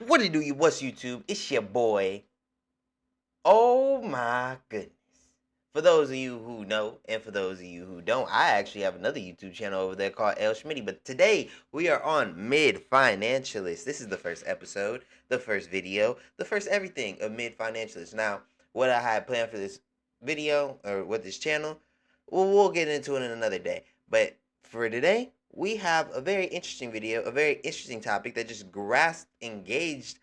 What it do you? What's YouTube? It's your boy. Oh my goodness. For those of you who know, and for those of you who don't, I actually have another YouTube channel over there called El Schmitty. But today we are on Mid Financialist. This is the first episode, the first video, the first everything of Mid Financialist. Now, what I had planned for this video or with this channel, we'll get into it in another day. But for today, we have a very interesting video, a very interesting topic that just grasped, engaged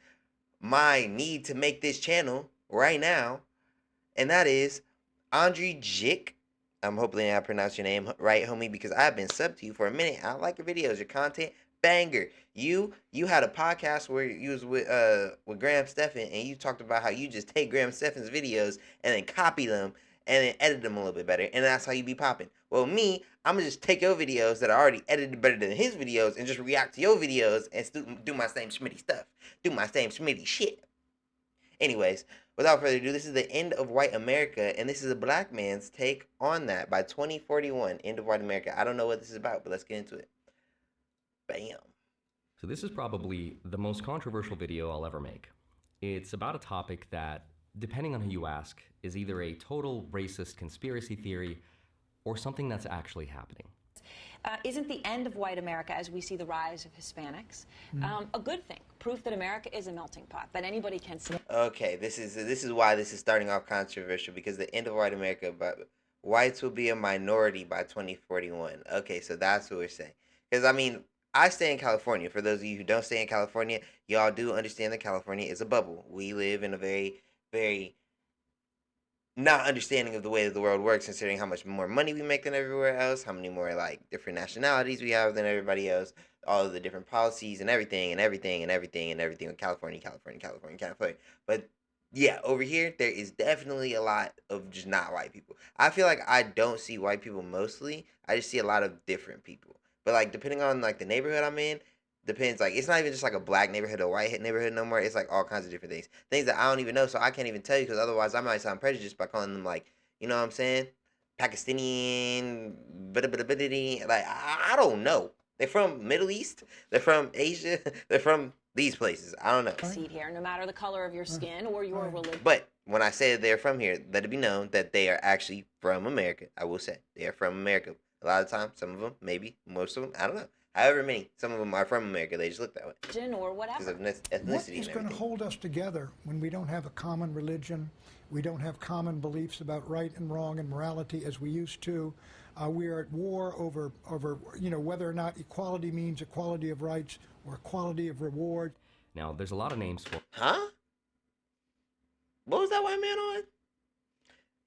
my need to make this channel right now, and that is Andre Jick. I'm hoping I pronounced your name right, homie, because I've been subbed to you for a minute. I like your videos, your content, banger. You had a podcast where you was with Graham Stephan, and you talked about how you just take Graham Stephan's videos and then copy them and then edit them a little bit better, and that's how you be popping. Well, me, I'm gonna just take your videos that are already edited better than his videos and just react to your videos and do my same Schmitty stuff, do my same Schmitty shit. Anyways, without further ado, this is the End of White America, and this is a black man's take on that by 2041. End of White America. I don't know what this is about, but let's get into it. Bam. So this is probably the most controversial video I'll ever make. It's about a topic that, depending on who you ask, is either a total racist conspiracy theory or something that's actually happening. Isn't the end of white America, as we see the rise of Hispanics, a good thing? Proof that America is a melting pot, that anybody can see. Okay, this is why this is starting off controversial, because the end of white America, but whites will be a minority by 2041. Okay, so that's what we're saying. Because I mean, I stay in California. For those of you who don't stay in California, y'all do understand that California is a bubble. We live in a very, very not understanding of the way that the world works, considering how much more money we make than everywhere else, how many more like different nationalities we have than everybody else, all of the different policies and everything and everything and everything and everything with California, California, California, California. But yeah, over here there is definitely a lot of just not white people. I feel like I don't see white people mostly. I just see a lot of different people. But like depending on like the neighborhood I'm in, depends. Like it's not even just like a black neighborhood or white neighborhood no more. It's like all kinds of different things that I don't even know, so I can't even tell you, because otherwise I might sound prejudiced by calling them like, you know what I'm saying, Pakistani, like I don't know. They're from Middle East. They're from Asia. They're from these places. I don't know. Seed here, no matter the color of your skin or your religion. But when I say they're from here, let it be known that they are actually from America. I will say they are from America. A lot of times, some of them, maybe most of them, I don't know. However many, some of them are from America. They just look that way Or whatever. because of ethnicity. What is going to hold us together when we don't have a common religion, we don't have common beliefs about right and wrong and morality as we used to? We are at war over whether or not equality means equality of rights or equality of reward. Now, there's a lot of names for Huh? What was that white man on?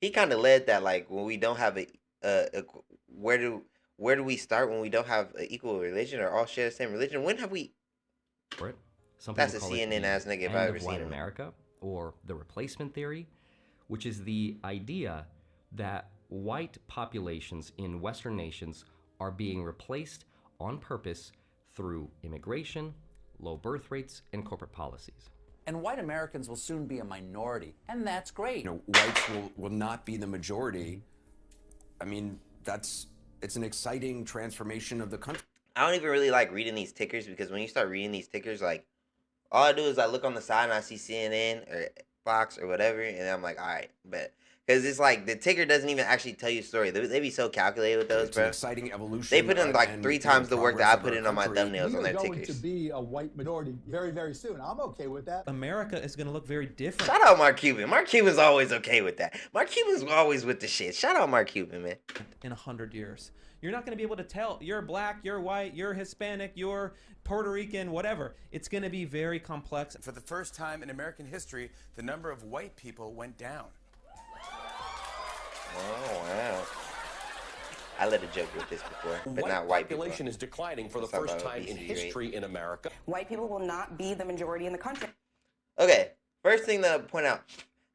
He kind of led that, like when we don't have where do we start when we don't have an equal religion or all share the same religion? When have we? it. Something That's we a call it CNN the ass nigga if end I of ever seen white him. America, or the replacement theory, which is the idea that white populations in Western nations are being replaced on purpose through immigration, low birth rates, and corporate policies. And white Americans will soon be a minority, and that's great. Whites will not be the majority. I mean, it's an exciting transformation of the country. I don't even really like reading these tickers, because when you start reading these tickers, like all I do is I look on the side and I see CNN or Fox or whatever, and I'm like, all right, bet. Because it's like the ticker doesn't even actually tell you a story. They be so calculated with those, It's bro. an exciting evolution. They put in like and 3 times the work that I progress put of in our on my country. thumbnails We on are their going tickers. to be a white minority very, very soon. I'm okay with that. America is going to look very different. Shout out Mark Cuban. Mark Cuban's always okay with that. Mark Cuban's always with the shit. Shout out Mark Cuban, man. In 100 years. You're not going to be able to tell you're black, you're white, you're Hispanic, you're Puerto Rican, whatever. It's going to be very complex. For the first time in American history, the number of white people went down. Oh, wow. I let a joke with this before, but not white people. Population is declining for the Let's talk first about time in obesity rate. history in America. White people will not be the majority in the country. Okay, first thing to point out,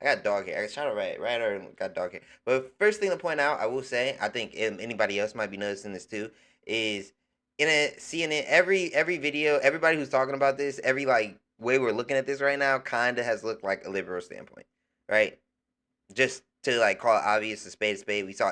I got dog hair. I shot it right, or got dog hair. But first thing to point out, I will say, I think anybody else might be noticing this too, is in a CNN, every video, everybody who's talking about this, every like way we're looking at this right now, kinda has looked like a liberal standpoint, right? Just to like call it obvious, a spade. We saw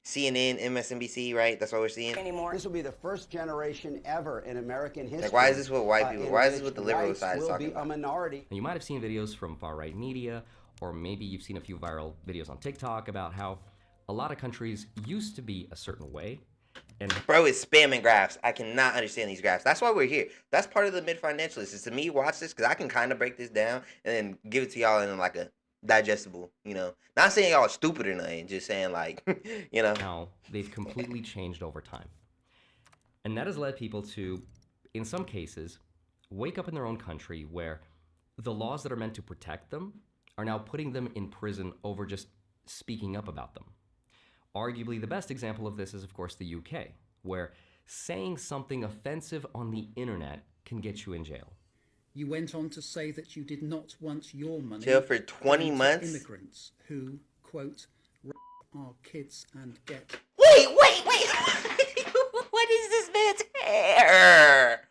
CNN, MSNBC, right? That's what we're seeing. anymore. This will be the first generation ever in American history. Like, why is this what white people? in Why is this which what the liberal whites side is will talking be about? a minority. And you might have seen videos from far-right media, or maybe you've seen a few viral videos on TikTok about how a lot of countries used to be a certain way, and Bro, it's spamming graphs. I cannot understand these graphs. That's why we're here. That's part of the mid-financialist. Is to me watch this because I can kind of break this down and then give it to y'all in like a digestible, you know. Not saying y'all are stupid or nothing, just saying like, you know. now they've completely changed over time. And that has led people to, in some cases, wake up in their own country where the laws that are meant to protect them are now putting them in prison over just speaking up about them. Arguably, the best example of this is, of course, the UK, where saying something offensive on the internet can get you in jail. You went on to say that you did not want your money Jail for 20 going to months? immigrants who, quote, rape our kids and get... Wait. What is this man's hair?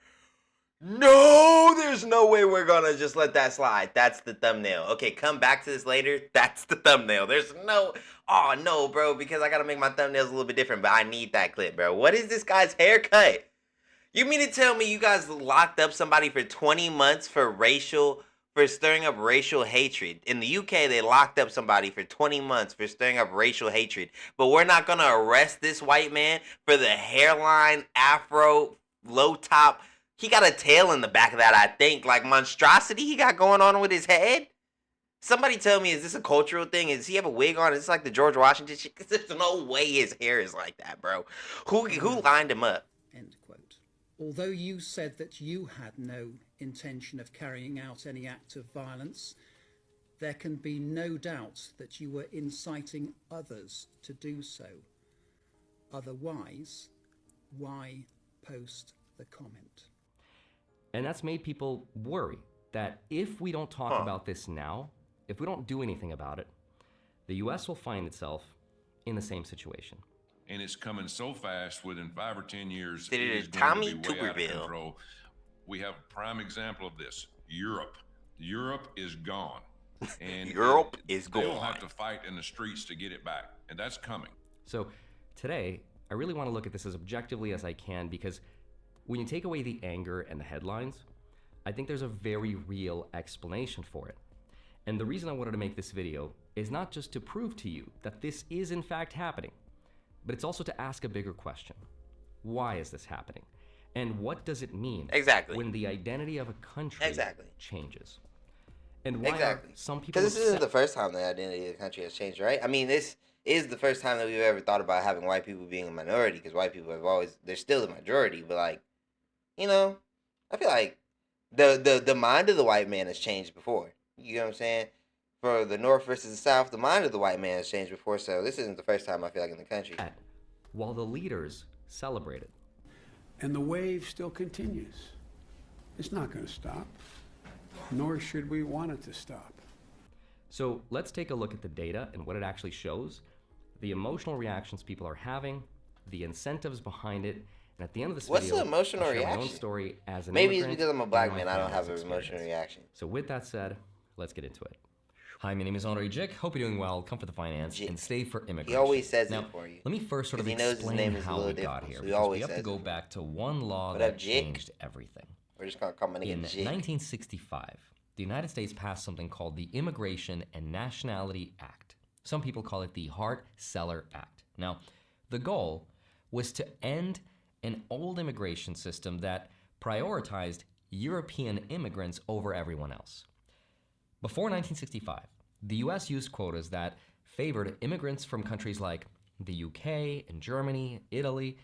No, there's no way we're gonna just let that slide. That's the thumbnail. Okay, come back to this later. That's the thumbnail. There's no, oh no, bro, because I gotta make my thumbnails a little bit different, but I need that clip, bro. What is this guy's haircut? You mean to tell me you guys locked up somebody for 20 months for stirring up racial hatred? In the UK, they locked up somebody for 20 months for stirring up racial hatred. But we're not going to arrest this white man for the hairline, afro, low top. He got a tail in the back of that, I think. Like monstrosity he got going on with his head. Somebody tell me, is this a cultural thing? Does he have a wig on? Is this like the George Washington shit? 'Cause there's no way his hair is like that, bro. Who lined him up? End quote. Although you said that you had no intention of carrying out any act of violence, there can be no doubt that you were inciting others to do so. Otherwise, why post the comment? And that's made people worry that if we don't talk about this now, if we don't do anything about it, the U.S. will find itself in the same situation. And it's coming so fast, within 5 or 10 years, Did it it is Tommy going to be way out of Tuberville? control. We have a prime example of this. Europe. Europe is gone. And Europe is they'll gone. have to fight in the streets to get it back. And that's coming. So today, I really want to look at this as objectively as I can, because when you take away the anger and the headlines, I think there's a very real explanation for it. And the reason I wanted to make this video is not just to prove to you that this is in fact happening, but it's also to ask a bigger question. Why is this happening? And what does it mean when the identity of a country changes? And why are some people Because this isn't upset? the first time the identity of the country has changed, right? I mean, this is the first time that we've ever thought about having white people being a minority, because white people have always, they're still the majority, but like, you know, I feel like the mind of the white man has changed before. You know what I'm saying? For the North versus the South, the mind of the white man has changed before, so this isn't the first time I feel like in the country. While the leaders celebrated. And the wave still continues. It's not going to stop, nor should we want it to stop. So let's take a look at the data and what it actually shows, the emotional reactions people are having, the incentives behind it, and at the end of this What's video, the emotional I'll share my own reaction? story as an Maybe it's immigrant because I'm a and black my man, I don't have family's an emotional experience. reaction. So with that said, let's get into it. Hi, my name is Andre Jick. Hope you're doing well. Come for the finance and stay for immigration. He always says now, it for you. Let me first sort of 'Cause he knows his explain name is a how little we got different, here, so he because we always have to says go it. back to one law What that up, Jick? changed everything. We're just gonna call my nigga In Jick. 1965, the United States passed something called the Immigration and Nationality Act. Some people call it the Hart-Celler Act. Now, the goal was to end an old immigration system that prioritized European immigrants over everyone else. Before 1965, the US used quotas that favored immigrants from countries like the UK and Germany, Italy,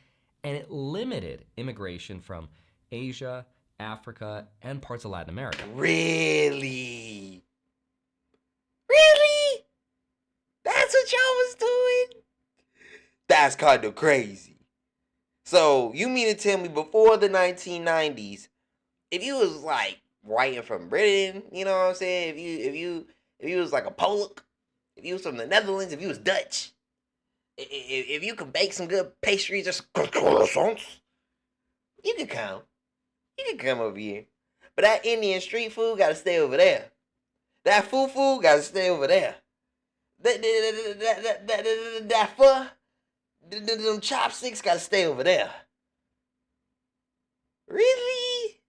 and it limited immigration from Asia, Africa, and parts of Latin America. Really? Really? That's what y'all was doing? That's kind of crazy. So, you mean to tell me before the 1990s, if you was like white and from Britain, you know what I'm saying? If you was like a Polak, if you was from the Netherlands, if you was Dutch, if you could bake some good pastries or some croissants, you could come. You can come over here. But that Indian street food gotta stay over there. That fufu gotta stay over there. That pho, Them chopsticks gotta stay over there. Really?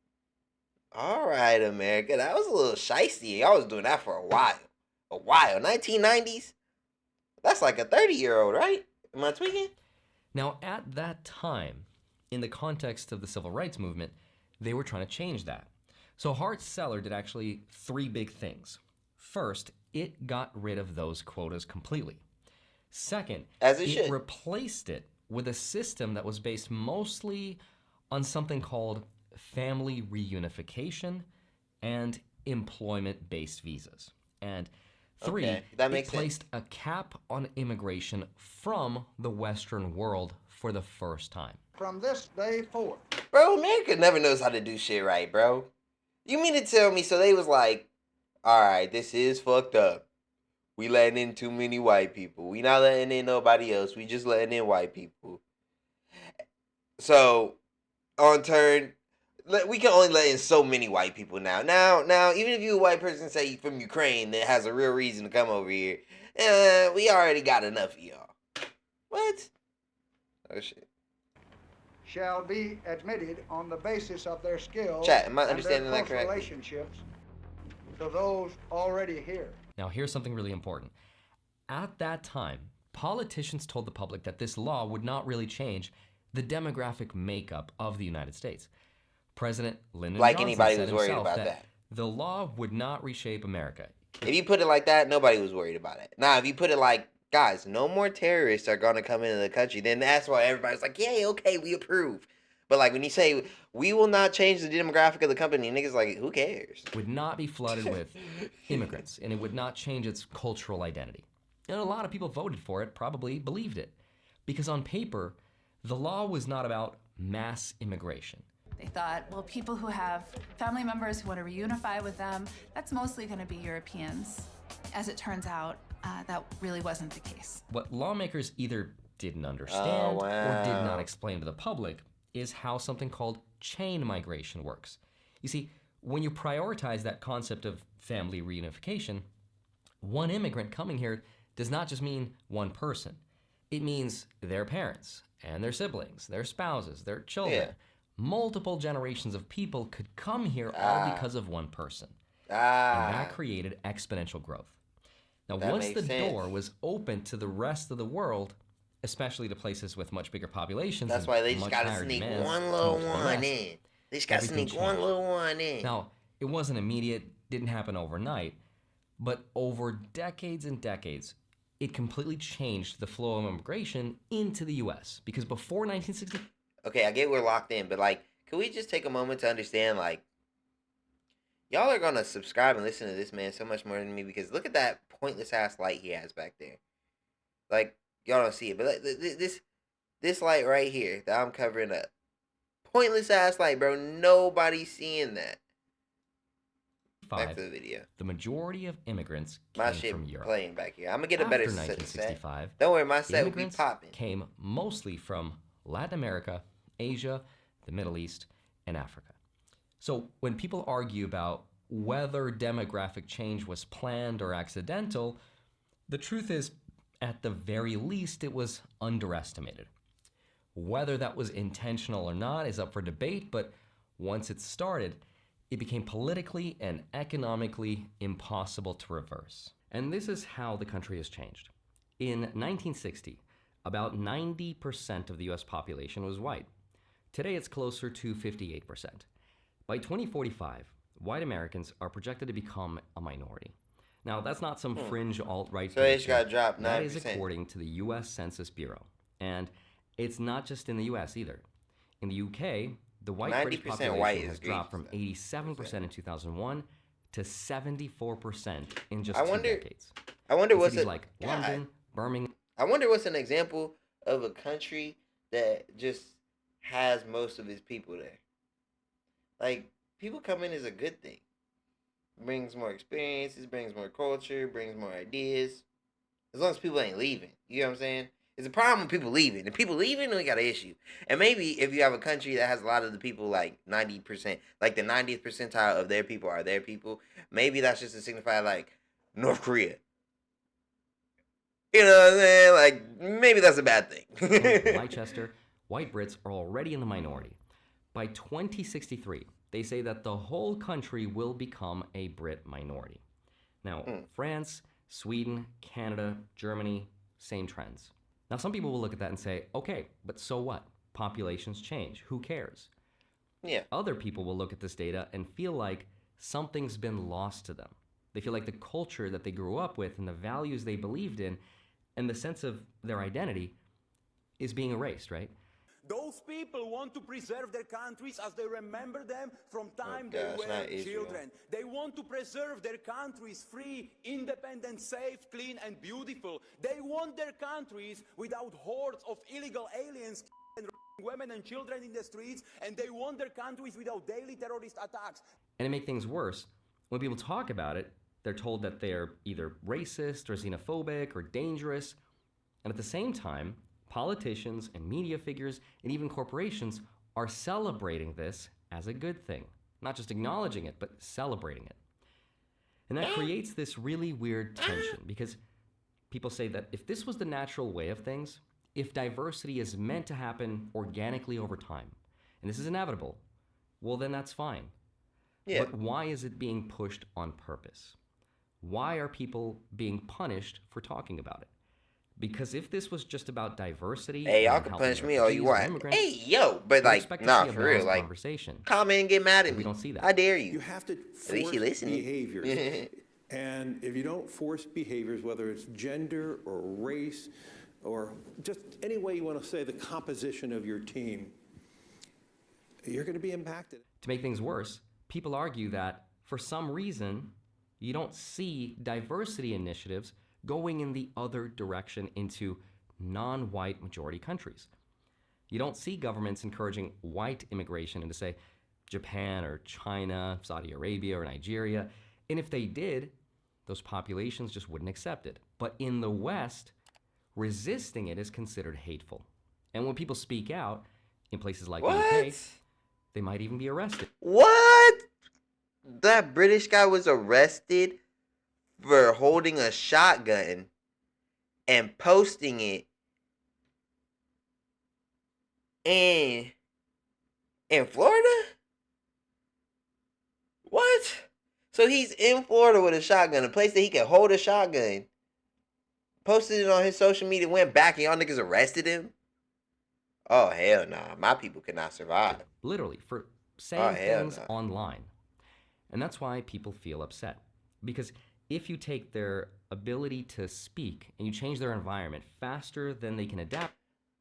All right, America. That was a little shiesty. Y'all was doing that for a while. 1990s? That's like a 30-year-old, right? Am I tweaking? Now, at that time, in the context of the civil rights movement, they were trying to change that. So Hart-Celler did actually 3 big things. First, it got rid of those quotas completely. Second, it replaced it with a system that was based mostly on something called family reunification and employment-based visas. And 3, it placed a cap on immigration from the Western world for the first time. From this day forth. Bro, America never knows how to do shit right, bro. You mean to tell me, so they was like, all right, this is fucked up. We letting in too many white people. We not letting in nobody else. We just letting in white people. So, on turn, we can only let in so many white people now. Now, even if you a white person, say you from Ukraine, that has a real reason to come over here, we already got enough of y'all. What? Oh, shit. Shall be admitted on the basis of their skills Chat, am I and understanding their that close correctly? relationships to those already here. Now, here's something really important. At that time, politicians told the public that this law would not really change the demographic makeup of the United States. President Lyndon Johnson anybody said was worried himself about that. The law would not reshape America. If you put it like that, nobody was worried about it. Now, if you put it like, guys, no more terrorists are going to come into the country, then that's why everybody's like, yay, okay, we approve. But like when you say, we will not change the demographic of the company, niggas like, who cares? Would not be flooded with immigrants, and it would not change its cultural identity. And a lot of people voted for it, probably believed it. Because on paper, the law was not about mass immigration. They thought, well, people who have family members who want to reunify with them, that's mostly going to be Europeans. As it turns out, that really wasn't the case. What lawmakers either didn't understand or did not explain to the public is how something called chain migration works. You see, when you prioritize that concept of family reunification, one immigrant coming here does not just mean one person. It means their parents and their siblings, their spouses, their children. Yeah. Multiple generations of people could come here all because of one person. And that created exponential growth. Now, That once makes the sense. door was open to the rest of the world, especially to places with much bigger populations, That's and why they just much gotta higher sneak demands one to little most of the one rest, in. They just gotta everything sneak one changed. little one in. Now, it wasn't immediate, didn't happen overnight, but over decades and decades, it completely changed the flow of immigration into the U.S. Because before 1960, Okay, I get we're locked in, but like, can we just take a moment to understand, like, y'all are gonna subscribe and listen to this man so much more than me because look at that pointless ass light he has back there. Like, y'all don't see it, but like, this light right here that I'm covering up, pointless ass light, bro. Nobody's seeing that. Back to the video. the majority of immigrants My came shit from Europe. playing back here. I'm gonna get a After better set. 1965, Don't worry, my set will be immigrants popping. came mostly from Latin America, Asia, the Middle East, and Africa. So when people argue about whether demographic change was planned or accidental, the truth is, at the very least, it was underestimated. Whether that was intentional or not is up for debate, but once it started, it became politically and economically impossible to reverse. And this is how the country has changed. In 1960, about 90% of the US population was white. Today it's closer to 58%. By 2045, white Americans are projected to become a minority. Now, that's not some fringe alt-right So they just prediction. gotta drop That is 9%. according to the US Census Bureau. And it's not just in the US either. In the UK, the white British 90% population white has is dropped from egregious, 87% in 2001 to 74% in just I 2 wonder- decades. I wonder In what's cities a- like God. London, Birmingham. I wonder what's an example of a country that just has most of its people there. Like, people come in is a good thing. Brings more experiences, brings more culture, brings more ideas. As long as people ain't leaving. You know what I'm saying? It's a problem when people leaving. If people leaving, then we got an issue. And maybe if you have a country that has a lot of the people, like 90%, like the 90th percentile of their people are their people, maybe that's just to signify, like, North Korea. You know what I'm saying? Like, maybe that's a bad thing. In Leicester, white Brits are already in the minority. By 2063, they say that the whole country will become a Brit minority. Now, France, Sweden, Canada, Germany, same trends. Now, some people will look at that and say, okay, but so what? Populations change. Who cares? Yeah. Other people will look at this data and feel like something's been lost to them. They feel like the culture that they grew up with and the values they believed in and the sense of their identity is being erased, right? Those people want to preserve their countries as they remember them from time they were children. They want to preserve their countries free, independent, safe, clean, and beautiful. They want their countries without hordes of illegal aliens and women and children in the streets, and they want their countries without daily terrorist attacks. And to make things worse, when people talk about it, they're told that they're either racist or xenophobic or dangerous. And at the same time, politicians and media figures and even corporations are celebrating this as a good thing. Not just acknowledging it, but celebrating it. And that creates this really weird tension because people say that if this was the natural way of things, if diversity is meant to happen organically over time, and this is inevitable, well, then that's fine. Yeah. But why is it being pushed on purpose? Why are people being punished for talking about it? Because if this was just about diversity, hey, y'all and can helping punch me all you refugees and want. immigrants, Hey, yo, but we'd like, expect to nah, see a for real, balanced like, conversation. comment and get mad at me. We don't see that. I dare you. You have to At least force you listening. behaviors. And if you don't force behaviors, whether it's gender or race or just any way you want to say the composition of your team, you're going to be impacted. To make things worse, people argue that for some reason, you don't see diversity initiatives going in the other direction into non-white majority countries. You don't see governments encouraging white immigration into, say, Japan or China, Saudi Arabia or Nigeria. And if they did, those populations just wouldn't accept it. But in the West, resisting it is considered hateful. And when people speak out in places like the UK, they might even be arrested. What? That British guy was arrested for holding a shotgun and posting it in Florida? What? So he's in Florida with a shotgun, a place that he can hold a shotgun. Posted it on his social media, went back, and y'all niggas arrested him? Oh, hell nah. My people cannot survive. Literally, for saying things online. And that's why people feel upset. Because if you take their ability to speak and you change their environment faster than they can adapt.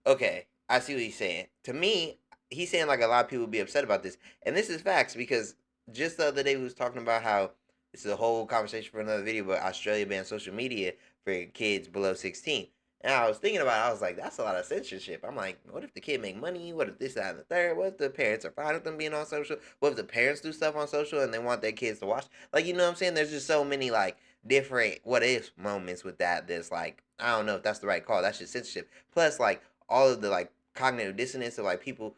Okay, I see what he's saying. To me, he's saying like a lot of people would be upset about this. And this is facts because just the other day we was talking about how this is a whole conversation for another video, but Australia banned social media for kids below 16. And I was thinking about it, I was like, that's a lot of censorship. I'm like, what if the kid make money? What if this, that, and the third? What if the parents are fine with them being on social? What if the parents do stuff on social and they want their kids to watch? Like, you know what I'm saying? There's just so many, like, different what if moments with that that's like, I don't know if that's the right call. That's just censorship. Plus, like, all of the, like, cognitive dissonance of, like, people,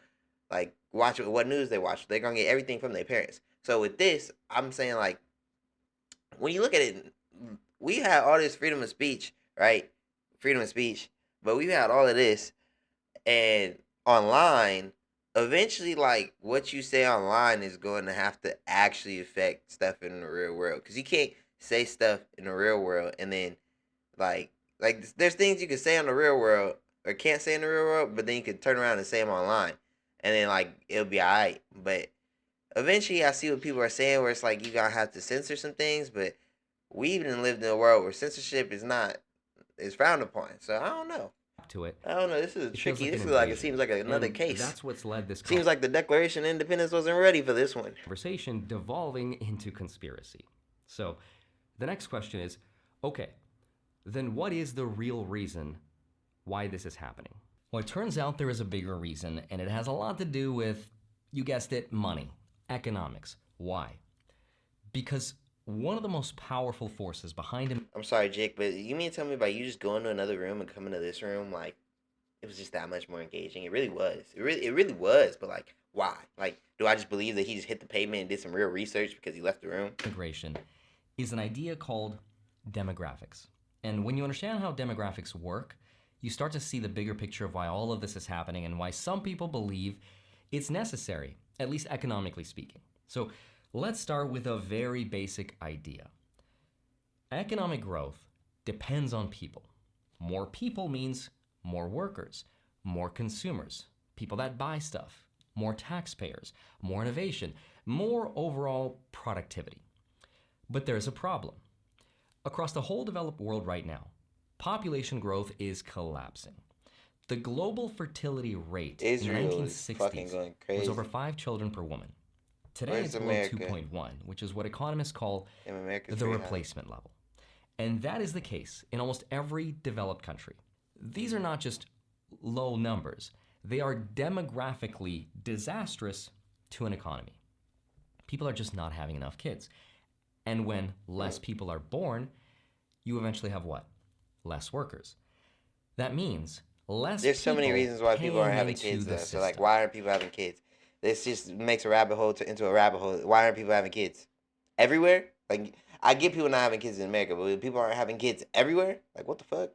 like, watch what news they watch. They're going to get everything from their parents. So with this, I'm saying, like, when you look at it, we had all this freedom of speech, right? Freedom of speech, but we've had all of this, and online, eventually, like, what you say online is going to have to actually affect stuff in the real world, because you can't say stuff in the real world and then, like there's things you can say in the real world or can't say in the real world, but then you can turn around and say them online, and then, like, it'll be alright. But eventually, I see what people are saying, where it's like you gotta have to censor some things, but we even lived in a world where censorship is frowned upon. So I don't know. To it. I don't know. This is It feels tricky. like This an is like, it invasion. seems like another And case. That's what's led this Seems like the Declaration of Independence wasn't ready for this one. conversation devolving into conspiracy. So the next question is, okay, then what is the real reason why this is happening? Well, it turns out there is a bigger reason, and it has a lot to do with, you guessed it, money, economics. Why? Because one of the most powerful forces behind him. I'm sorry, Jake, but you mean to tell me by you just going to another room and coming to this room, like, it was just that much more engaging? It really was. It really was. But, like, why? Like, do I just believe that he just hit the pavement and did some real research because he left the room? Immigration is an idea called demographics. And when you understand how demographics work, you start to see the bigger picture of why all of this is happening and why some people believe it's necessary, at least economically speaking. So let's start with a very basic idea. Economic growth depends on people. More people means more workers, more consumers, people that buy stuff, more taxpayers, more innovation, more overall productivity. But there's a problem. Across the whole developed world right now, population growth is collapsing. The global fertility rate in the Israel is fucking 1960s going crazy. was over 5 children per woman. Today Where's it's below America? 2.1, which is what economists call Damn, America's the pretty high. replacement level. And that is the case in almost every developed country. These are not just low numbers. They are demographically disastrous to an economy. People are just not having enough kids. And when less people are born, you eventually have what? Less workers. That means less There's so many people reasons why people aren't paying having into kids the though. So like, system. why aren't people having kids? This just makes a rabbit hole into a rabbit hole. Why aren't people having kids? Everywhere? Like, I get people not having kids in America, but when people aren't having kids everywhere? Like, what the fuck?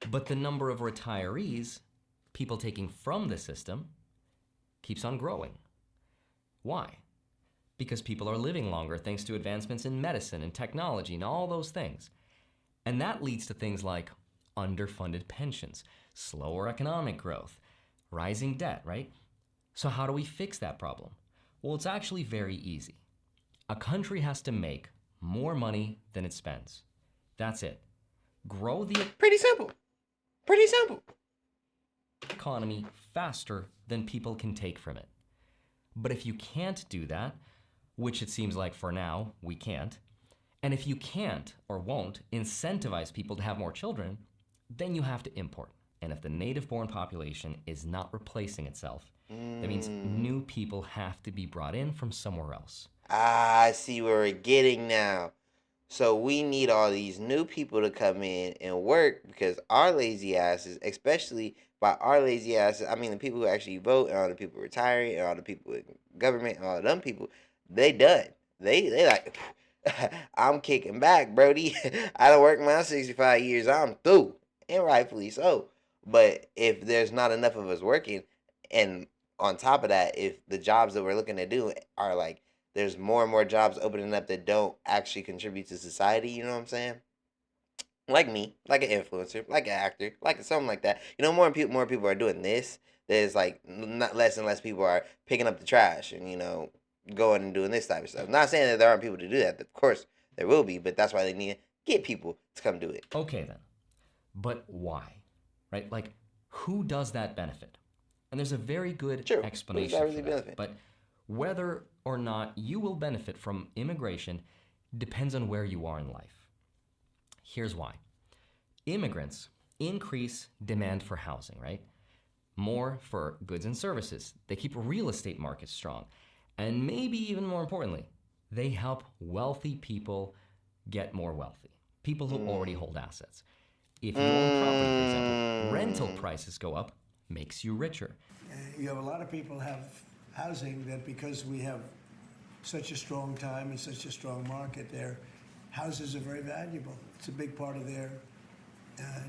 But the number of retirees, people taking from the system, keeps on growing. Why? Because people are living longer thanks to advancements in medicine and technology and all those things. And that leads to things like underfunded pensions, slower economic growth, rising debt, right? So how do we fix that problem? Well, it's actually very easy. A country has to make more money than it spends. That's it. Grow the Pretty simple. Pretty simple. economy faster than people can take from it. But if you can't do that, which it seems like for now we can't, and if you can't or won't incentivize people to have more children, then you have to import. And if the native-born population is not replacing itself, that means new people have to be brought in from somewhere else. Ah, I see where we're getting now. So we need all these new people to come in and work because our lazy asses, especially by our lazy asses, I mean the people who actually vote and all the people retiring and all the people in government and all of them people, they done. They like, I'm kicking back, Brody. I done worked my 65 years. I'm through. And rightfully so. But if there's not enough of us working, and on top of that, if the jobs that we're looking to do are like, there's more and more jobs opening up that don't actually contribute to society, you know what I'm saying? Like me, like an influencer, like an actor, like something like that. You know, more people are doing this. There's like not less and less people are picking up the trash and, you know, going and doing this type of stuff. Not saying that there aren't people to do that. Of course, there will be, but that's why they need to get people to come do it. Okay then, but why? Right? Like, who does that benefit? And there's a very good explanation really for that. benefit? But whether or not you will benefit from immigration depends on where you are in life. Here's why. Immigrants increase demand for housing, right? More for goods and services. They keep real estate markets strong. And maybe even more importantly, they help wealthy people get more wealthy. People who already hold assets. If you own property, for example, rental prices go up, makes you richer. You have a lot of people have housing that because we have such a strong time and such a strong market, their houses are very valuable. It's a big part of their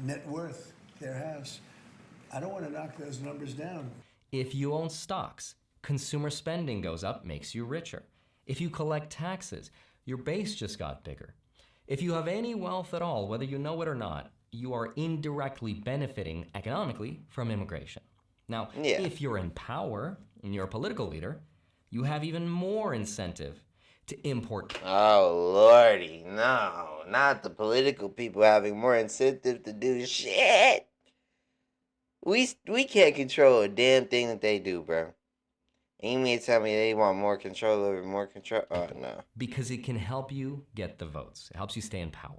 net worth, their house. I don't want to knock those numbers down. If you own stocks, consumer spending goes up, makes you richer. If you collect taxes, your base just got bigger. If you have any wealth at all, whether you know it or not, you are indirectly benefiting economically from immigration. Now, if you're in power and you're a political leader, you have even more incentive to import. Oh, Lordy, no. Not the political people having more incentive to do shit. We can't control a damn thing that they do, bro. And you mean to tell me they want more control over more control? Oh, no. Because it can help you get the votes. It helps you stay in power.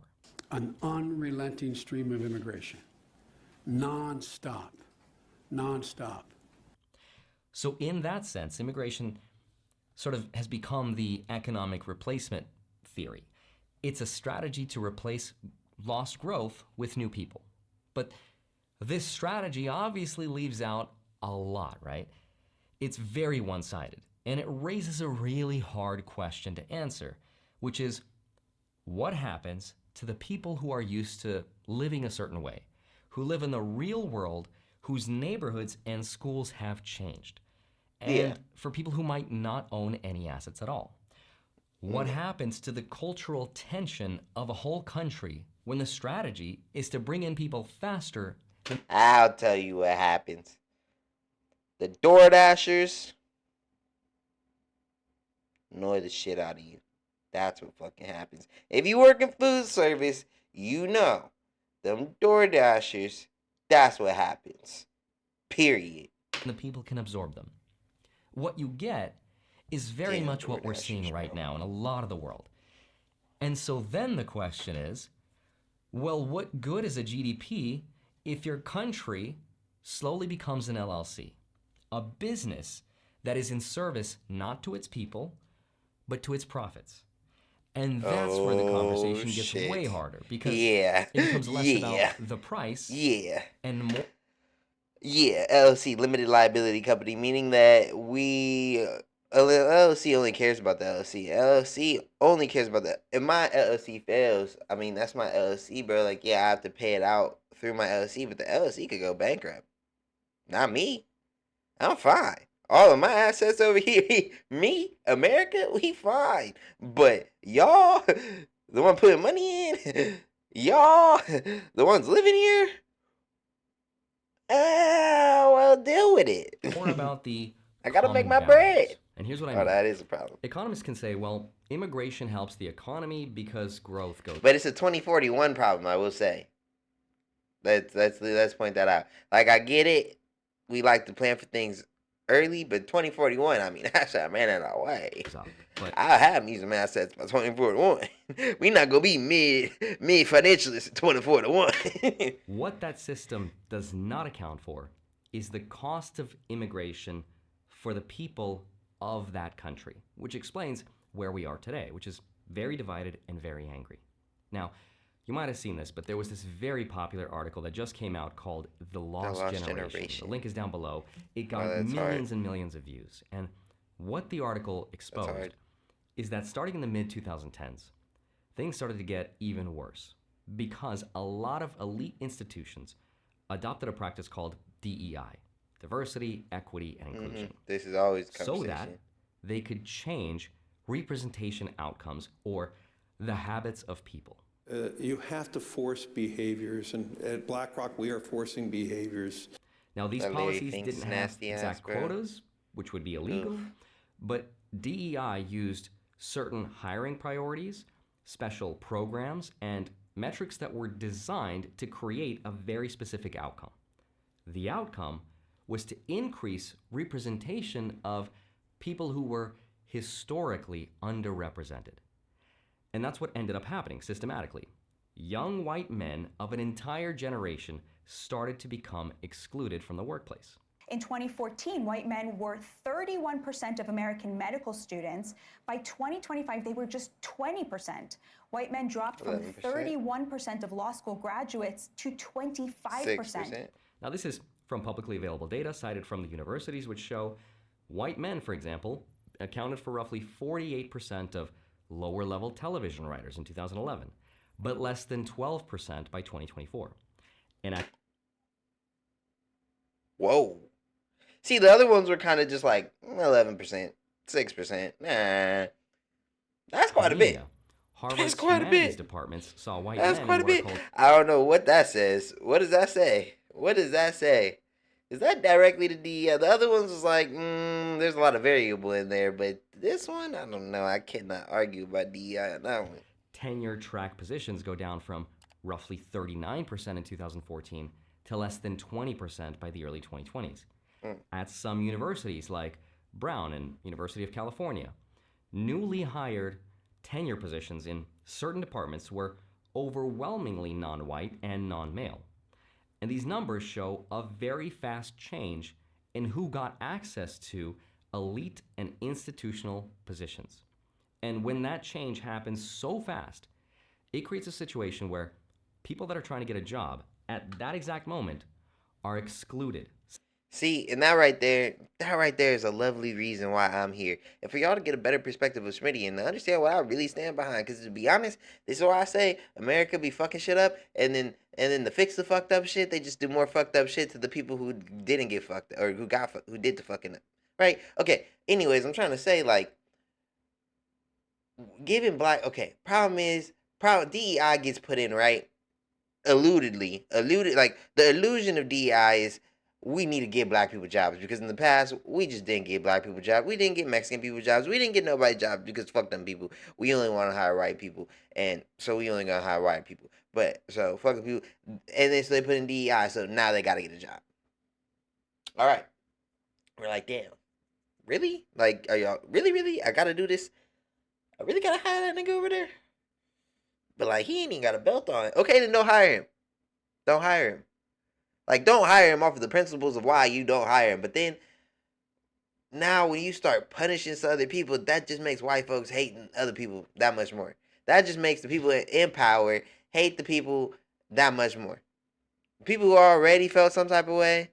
An unrelenting stream of immigration. Non-stop. Non-stop. So in that sense, immigration sort of has become the economic replacement theory. It's a strategy to replace lost growth with new people. But this strategy obviously leaves out a lot, right? It's very one-sided, and it raises a really hard question to answer, which is, what happens to the people who are used to living a certain way, who live in the real world, whose neighborhoods and schools have changed, and for people who might not own any assets at all. What happens to the cultural tension of a whole country when the strategy is to bring in people faster? I'll tell you what happens. The DoorDashers annoy the shit out of you. That's what fucking happens. If you work in food service, you know. Them DoorDashers, that's what happens. Period. The people can absorb them. What you get is very much what we're seeing right now in a lot of the world. And so then the question is, well, what good is a GDP if your country slowly becomes an LLC? A business that is in service not to its people, but to its profits. And that's where the conversation gets way harder, because it becomes less about the price and more. Yeah, LLC, limited liability company, meaning that LLC only cares about the LLC. LLC only cares about that. If my LLC fails, I mean, that's my LLC, bro. Like, yeah, I have to pay it out through my LLC, but the LLC could go bankrupt. Not me. I'm fine. All of my assets over here, me, America, we fine. But y'all, the one putting money in, y'all, the ones living here, well, deal with it. More about the I gotta make my common bread. values. And here's what I mean. Oh, that is a problem. Economists can say, well, immigration helps the economy because growth goes. But it's a 2041 problem, I will say. Let's point that out. Like, I get it. We like to plan for things early, but 2041, I mean, that's a man in our way. I'll have me some assets by 2041. We not gonna be mid financialists in 2041. What that system does not account for is the cost of immigration for the people of that country, which explains where we are today, which is very divided and very angry. Now, you might have seen this, but there was this very popular article that just came out called The Lost Generation. The link is down below. It got millions and millions of views. And what the article exposed is that starting in the mid-2010s, things started to get even worse because a lot of elite institutions adopted a practice called DEI, diversity, equity, and inclusion. This is always so that they could change representation outcomes or the habits of people. You have to force behaviors, and at BlackRock, we are forcing behaviors. Now, these policies didn't have exact quotas, which would be illegal, but DEI used certain hiring priorities, special programs, and metrics that were designed to create a very specific outcome. The outcome was to increase representation of people who were historically underrepresented. And that's what ended up happening systematically. Young white men of an entire generation started to become excluded from the workplace. In 2014, white men were 31% of American medical students. By 2025, they were just 20%. White men dropped from 31% of law school graduates to 25%. 6%. Now, this is from publicly available data cited from the universities, which show white men, for example, accounted for roughly 48% of lower-level television writers in 2011, but less than 12% by 2024. And whoa. See, the other ones were kind of just like 11%, 6%. Nah. That's quite a bit. That's quite a bit. Departments saw white That's men quite a bit. called... I don't know what that says. What does that say? What does that say? Is that directly to DEI? The other ones was like, there's a lot of variable in there, but this one, I don't know. I cannot argue about DEI on that one. Tenure track positions go down from roughly 39% in 2014 to less than 20% by the early 2020s. At some universities like Brown and University of California, newly hired tenure positions in certain departments were overwhelmingly non-white and non-male. And these numbers show a very fast change in who got access to elite and institutional positions. And when that change happens so fast, it creates a situation where people that are trying to get a job at that exact moment are excluded. See, and that right there is a lovely reason why I'm here. And for y'all to get a better perspective of Smitty and to understand what I really stand behind. Because to be honest, this is why I say America be fucking shit up, and then to fix the fucked up shit, they just do more fucked up shit to the people who didn't get fucked or who did the fucking up. Right? Okay. Anyways, I'm trying to say like giving black. Okay. Problem is, DEI gets put in right. Alluded like the illusion of DEI is we need to give black people jobs because in the past we just didn't give black people jobs. We didn't get Mexican people jobs. We didn't get nobody jobs because fuck them people. We only want to hire white people, and so we only gonna hire white people. But so fuck the people, and then so they put in DEI. So now they gotta get a job. All right, we're like, damn, really? Like, are y'all really? I gotta do this. I really gotta hire that nigga over there. But like he ain't even got a belt on. Okay, then don't hire him. Don't hire him. Like don't hire him off of the principles of why you don't hire him. But then now when you start punishing some other people, that just makes white folks hating other people that much more. That just makes the people in power hate the people that much more. People who already felt some type of way,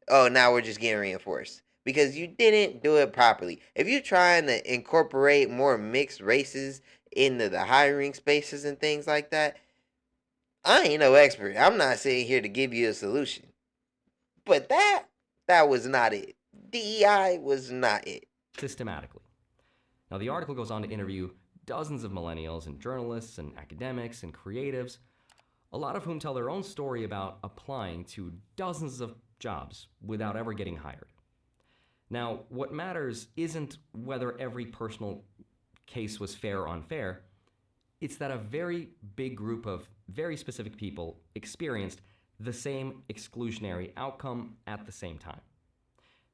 oh, now we're just getting reinforced. Because you didn't do it properly. If you're trying to incorporate more mixed races into the hiring spaces and things like that, I ain't no expert. I'm not sitting here to give you a solution. But that was not it. DEI was not it. Systematically. Now, the article goes on to interview dozens of millennials and journalists and academics and creatives, a lot of whom tell their own story about applying to dozens of jobs without ever getting hired. Now, what matters isn't whether every personal case was fair or unfair. It's that a very big group of very specific people experienced the same exclusionary outcome at the same time.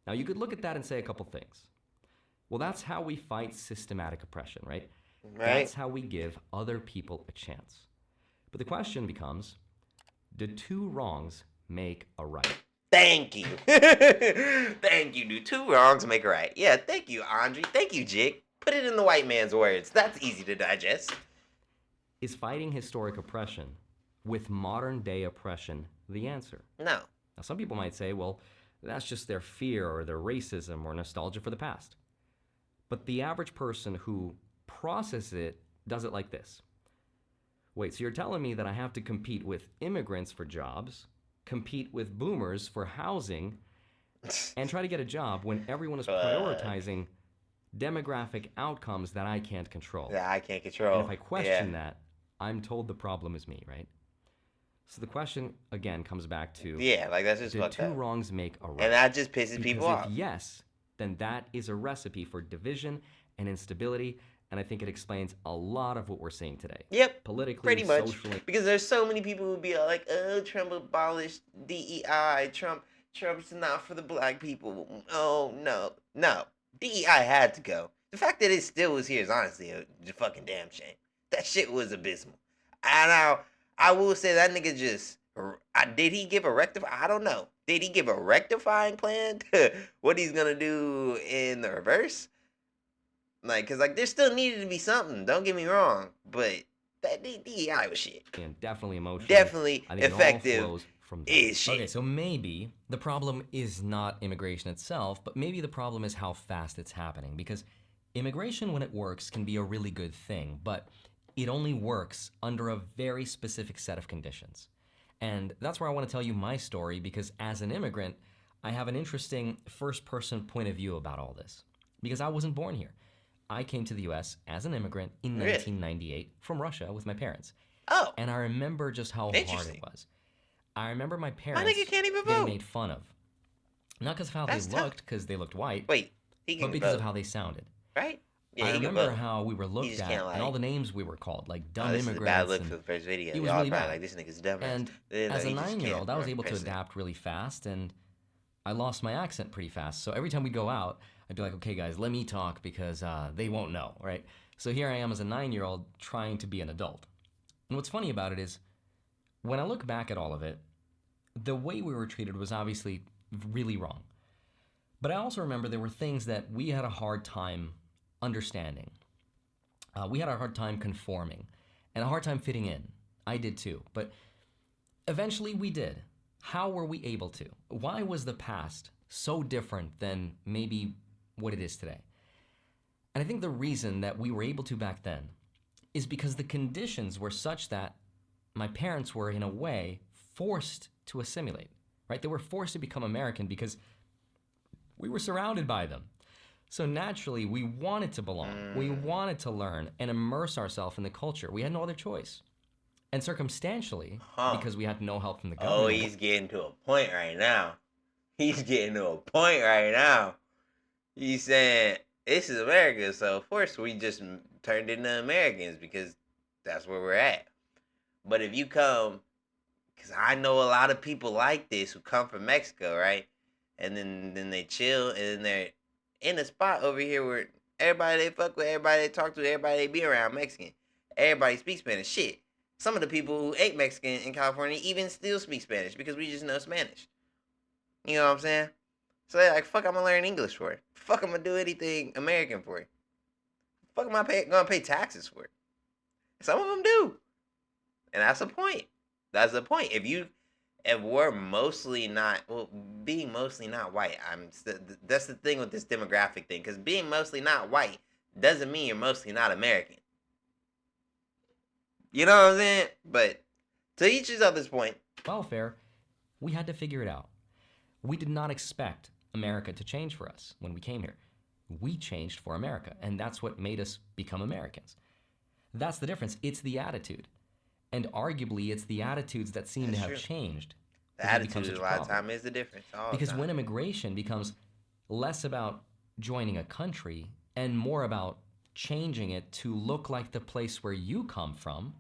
Now, you could look at that and say a couple things. Well, that's how we fight systematic oppression, right? That's how we give other people a chance. But the question becomes, do two wrongs make a right? Thank you. Thank you, dude. Two wrongs make a right. Yeah, thank you, Andre. Thank you, Jig. Put it in the white man's words. That's easy to digest. Is fighting historic oppression with modern day oppression the answer? No. Now, some people might say, well, that's just their fear or their racism or nostalgia for the past. But the average person who processes it does it like this. Wait, so you're telling me that I have to compete with immigrants for jobs, compete with boomers for housing, and try to get a job when everyone is prioritizing demographic outcomes that I can't control. That I can't control. And if I question that, I'm told the problem is me, right? So the question, again, comes back to... Yeah, like that's just did two wrongs make a right? And that just pisses people off. Because if yes, then that is a recipe for division and instability, and I think it explains a lot of what we're seeing today. Yep. Politically, pretty much. socially. Because there's so many people who be like, oh, Trump abolished DEI. Trump's not for the black people. Oh, no. No. DEI had to go. The fact that it still was here is honestly a fucking damn shame. That shit was abysmal. I will say that nigga just... did he give a rectifying? I don't know. Did he give a rectifying plan to what he's gonna do in the reverse? Like, cause like there still needed to be something. Don't get me wrong, but that DEI was shit. And definitely emotional. Definitely I think effective. It all flows from that. Is shit. Okay, so maybe the problem is not immigration itself, but maybe the problem is how fast it's happening. Because immigration, when it works, can be a really good thing, but it only works under a very specific set of conditions. And that's where I want to tell you my story, because as an immigrant, I have an interesting first-person point of view about all this. Because I wasn't born here. I came to the U.S. as an immigrant in 1998 from Russia with my parents. Oh. And I remember just how hard it was. I remember my parents can't even getting vote. made fun of. Not because of how That's they looked, because they looked white. Wait, he can but because vote. of how they sounded. Right? Yeah, I he can remember vote. how we were He looked just at can't lie. and all the names we were called, like dumb this immigrants. is a bad look and for the first video. It was Y'all really probably bad. like, this nigga's dumb. And as a 9-year-old, I was able to adapt really fast, and I lost my accent pretty fast. So every time we go out, I'd be like, okay, guys, let me talk because they won't know, right? So here I am as a 9-year-old trying to be an adult. And what's funny about it is, when I look back at all of it, the way we were treated was obviously really wrong. But I also remember there were things that we had a hard time understanding. We had a hard time conforming and a hard time fitting in. I did too. But eventually we did. How were we able to? Why was the past so different than maybe what it is today. And I think the reason that we were able to back then is because the conditions were such that my parents were, in a way, forced to assimilate, right? They were forced to become American because we were surrounded by them. So naturally, we wanted to belong. We wanted to learn and immerse ourselves in the culture. We had no other choice. And circumstantially, because we had no help from the government. Oh, he's getting to a point right now. He's getting to a point right now. He's saying, this is America, so of course we just turned into Americans because that's where we're at. But if you come, because I know a lot of people like this who come from Mexico, right? And then they chill, and then they're in a spot over here where everybody they fuck with, everybody they talk to, everybody they be around Mexican. Everybody speaks Spanish. Shit. Some of the people who ain't Mexican in California even still speak Spanish because we just know Spanish. You know what I'm saying? So they're like, fuck, I'm gonna learn English for it. Fuck, I'm gonna do anything American for it. Fuck, am I gonna pay taxes for it? Some of them do. And that's the point. That's the point. If we're mostly not, well, being mostly not white, that's the thing with this demographic thing. Because being mostly not white doesn't mean you're mostly not American. You know what I'm saying? But to each his other's point. Welfare, we had to figure it out. We did not expect America to change for us when we came here. We changed for America, and that's what made us become Americans. That's the difference. It's the attitude. And arguably, it's the attitudes that seem to have changed. The attitude a lot of time is the difference. Because when immigration becomes less about joining a country and more about changing it to look like the place where you come from,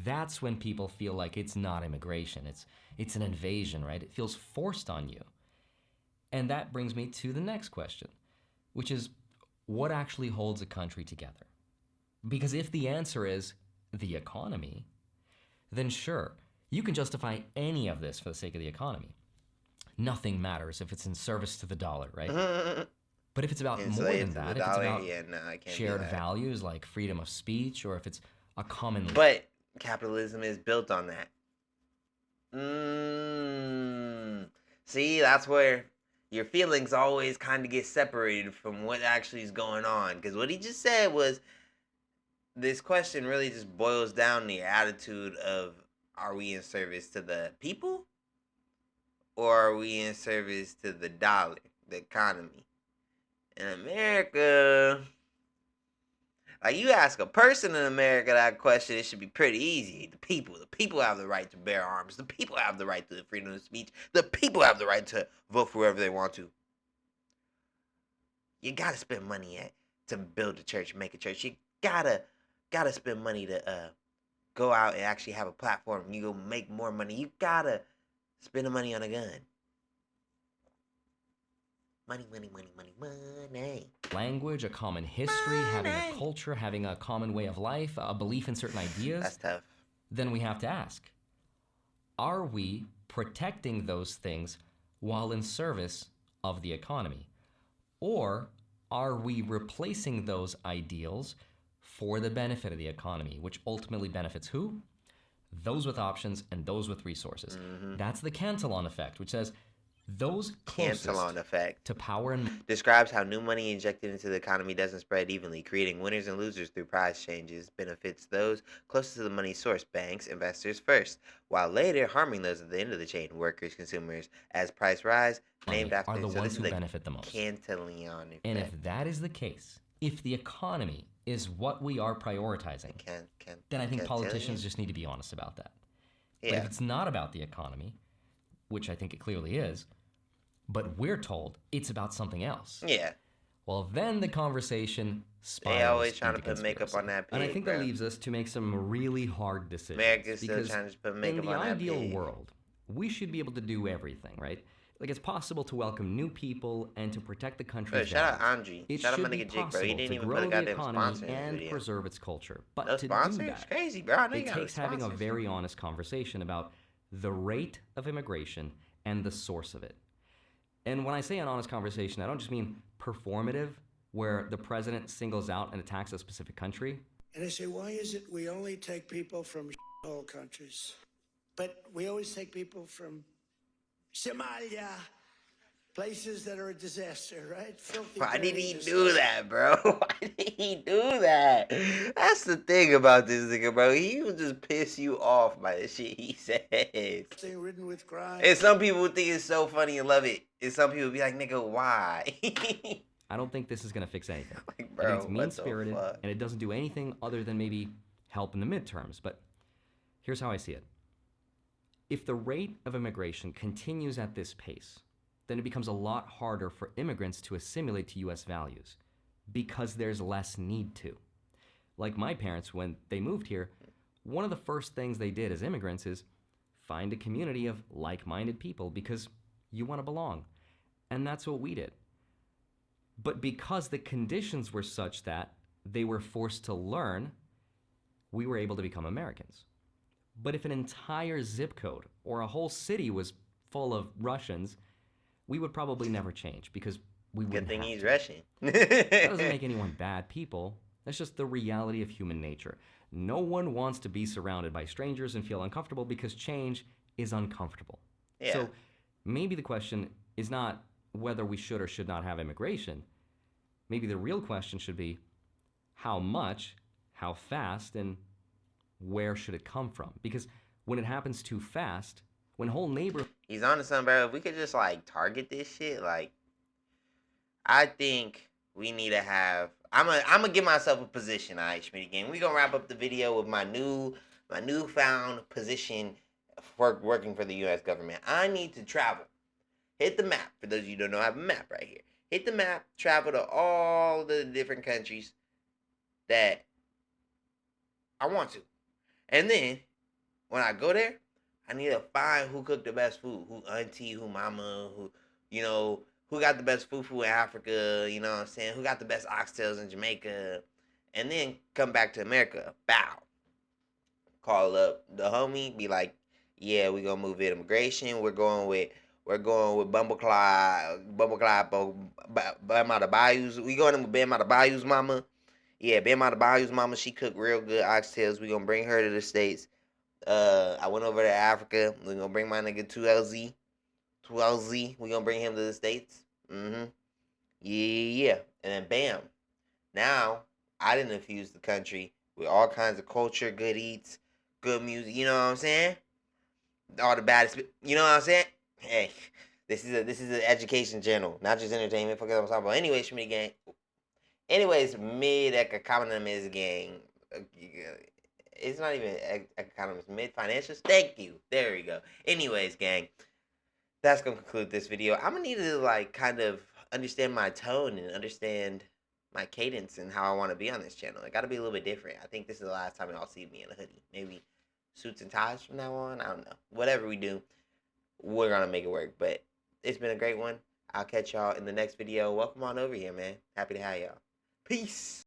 that's when people feel like it's not immigration. It's an invasion, right? It feels forced on you. And that brings me to the next question, which is, what actually holds a country together? Because if the answer is the economy, then sure, you can justify any of this for the sake of the economy. Nothing matters if it's in service to the dollar, right? But if it's about more than that, if it's about shared values like freedom of speech, or if it's a common... But capitalism is built on that. See, that's where your feelings always kind of get separated from what actually is going on. Because what he just said was, this question really just boils down to the attitude of, are we in service to the people? Or are we in service to the dollar, the economy? In America, like, you ask a person in America that question, it should be pretty easy. The people have the right to bear arms. The people have the right to the freedom of speech. The people have the right to vote for whoever they want to. You gotta spend money to build a church, make a church. You gotta spend money to go out and actually have a platform. You go make more money. You gotta spend the money on a gun. Money, money, money, money, money. Language, a common history, having a culture, having a common way of life, a belief in certain ideas. That's tough. Then we have to ask, are we protecting those things while in service of the economy? Or are we replacing those ideals for the benefit of the economy, which ultimately benefits who? Those with options and those with resources. That's the Cantillon effect, which says those closest to power and describes how new money injected into the economy doesn't spread evenly, creating winners and losers through price changes, benefits those closest to the money source, banks, investors first, while later harming those at the end of the chain, workers, consumers, as price rise, named after are the so ones who the benefit the most. Cantillon effect. And if that is the case, if the economy is what we are prioritizing, then I think politicians just need to be honest about that. But if it's not about the economy, which I think it clearly is, but we're told it's about something else. Yeah. Well, then the conversation spirals. They always trying to into put makeup on that pig, and I think that leaves us to make some really hard decisions. America's still trying to put makeup on that pig. In the ideal world, we should be able to do everything, right? Like, it's possible to welcome new people and to protect the country's shout out values. Andre. It Shout out should my be nigga Jake, bro. He possible didn't to even grow put a the goddamn economy sponsor in his and video. preserve its culture. But No to sponsor? do It's that, crazy, bro. I know you it got no takes having a sponsors. very honest conversation about the rate of immigration and the source of it. And when I say an honest conversation, I don't just mean performative, where the president singles out and attacks a specific country. And I say, why is it we only take people from shithole countries, but we always take people from Somalia, places that are a disaster, right? Filthy. Why did he dirty, do that, bro? Why did he do that? That's the thing about this nigga, bro. He will just piss you off by the shit he says. ridden with crime. And some people think it's so funny and love it. And some people be like, nigga, why? I don't think this is going to fix anything. Like, bro, I think it's what the mean-spirited, fuck? and it doesn't do anything other than maybe help in the midterms. But here's how I see it. If the rate of immigration continues at this pace, then it becomes a lot harder for immigrants to assimilate to U.S. values because there's less need to. Like my parents, when they moved here, one of the first things they did as immigrants is find a community of like-minded people because you want to belong. And that's what we did. But because the conditions were such that they were forced to learn, we were able to become Americans. But if an entire zip code or a whole city was full of Russians, we would probably never change because we wouldn't Good thing have he's to. Russian. That doesn't make anyone bad people. That's just the reality of human nature. No one wants to be surrounded by strangers and feel uncomfortable because change is uncomfortable. Yeah. So maybe the question is not whether we should or should not have immigration. Maybe the real question should be how much, how fast, and where should it come from? Because when it happens too fast, when whole neighborhoods... He's on to something, bro. If we could just, like, target this shit, like, I think we need to have... I'm gonna give myself a position, all right, Schmitty Gang. We're gonna wrap up the video with my newfound position for working for the U.S. government. I need to travel. Hit the map. For those of you who don't know, I have a map right here. Hit the map, travel to all the different countries that I want to. And then, when I go there, I need to find who cooked the best food. Who auntie, who mama, who, you know, who got the best fufu in Africa, you know what I'm saying? Who got the best oxtails in Jamaica? And then come back to America. Bow. Call up the homie, be like, yeah, we're gonna move it immigration. We're going with Bumbleclad, Bam out of Bayous. We going with Bam out of Bayous mama. Yeah, Bam out of Bayous mama, she cooked real good oxtails. We gonna bring her to the States. I went over to Africa. We're gonna bring my nigga 2LZ. 2LZ. We gonna bring him to the States. Yeah. And then bam. Now, I didn't infuse the country with all kinds of culture, good eats, good music, you know what I'm saying? All the baddest, you know what I'm saying? Hey, this is an education channel, not just entertainment. Fuck what I'm talking about. Anyways, Schmitty Gang. Anyways, mid-economist gang. It's not even economist, mid-financials. Thank you. There we go. Anyways, gang. That's going to conclude this video. I'm going to need to, like, kind of understand my tone and understand my cadence and how I want to be on this channel. It got to be a little bit different. I think this is the last time y'all see me in a hoodie. Maybe suits and ties from now on. I don't know. Whatever we do, we're going to make it work. But it's been a great one. I'll catch y'all in the next video. Welcome on over here, man. Happy to have y'all. Peace.